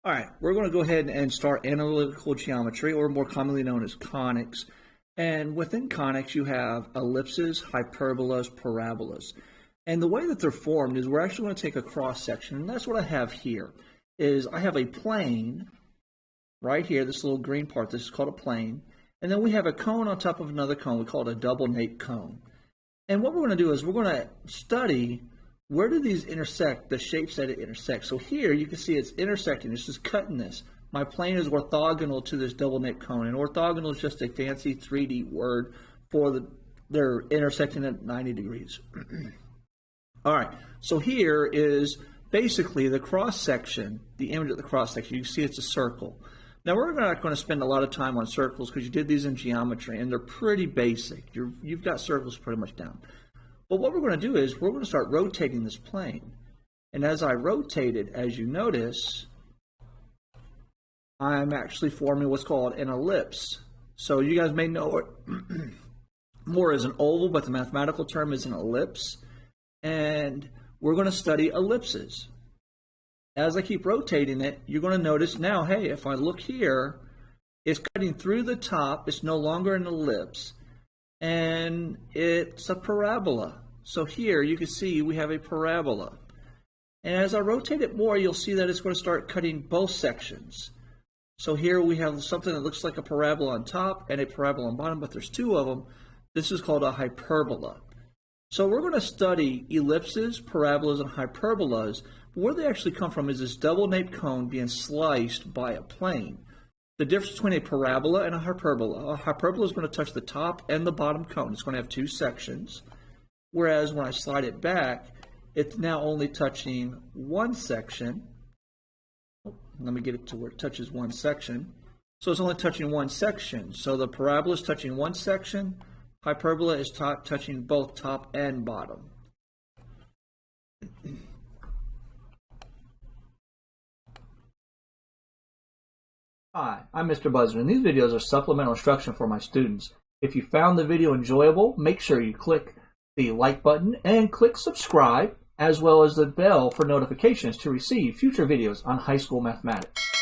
All right, we're going to go ahead and start analytical geometry, or more commonly known as conics. And within conics, you have ellipses, hyperbolas, parabolas. And the way that they're formed is we're actually going to take a cross section, and that's what I have here. Is I have a plane right here, this little green part. This is called a plane. And then we have a cone on top of another cone. We call it a double nape cone. And what we're going to do is we're going to study where do these intersect, the shapes that it intersects. So here you can see it's intersecting, it's just cutting this. My plane is orthogonal to this double nape cone, and orthogonal is just a fancy 3D word for they're intersecting at 90 degrees. All right, so here is basically the cross section, the image of the cross section. You can see it's a circle. Now we're not going to spend a lot of time on circles because you did these in geometry and they're pretty basic. You've got circles pretty much down. But what we're going to do is we're going to start rotating this plane. And as I rotate it, as you notice, I'm actually forming what's called an ellipse. So you guys may know it more as an oval, but the mathematical term is an ellipse. And we're going to study ellipses. As I keep rotating it, you're going to notice now, hey, if I look here, it's cutting through the top. It's no longer an ellipse. And it's a parabola. So here you can see we have a parabola. And as I rotate it more, you'll see that it's going to start cutting both sections. So here we have something that looks like a parabola on top and a parabola on bottom, but there's two of them. This is called a hyperbola. So we're going to study ellipses, parabolas, and hyperbolas. But where they actually come from is this double nape cone being sliced by a plane. The difference between a parabola and a hyperbola is going to touch the top and the bottom cone. It's going to have two sections, whereas when I slide it back, it's now only touching one section. Let me get it to where it touches one section. So it's only touching one section. So the parabola is touching one section, hyperbola is touching both top and bottom. Hi, I'm Mr. Buzzer, and these videos are supplemental instruction for my students. If you found the video enjoyable, make sure you click the like button and click subscribe, as well as the bell for notifications to receive future videos on high school mathematics.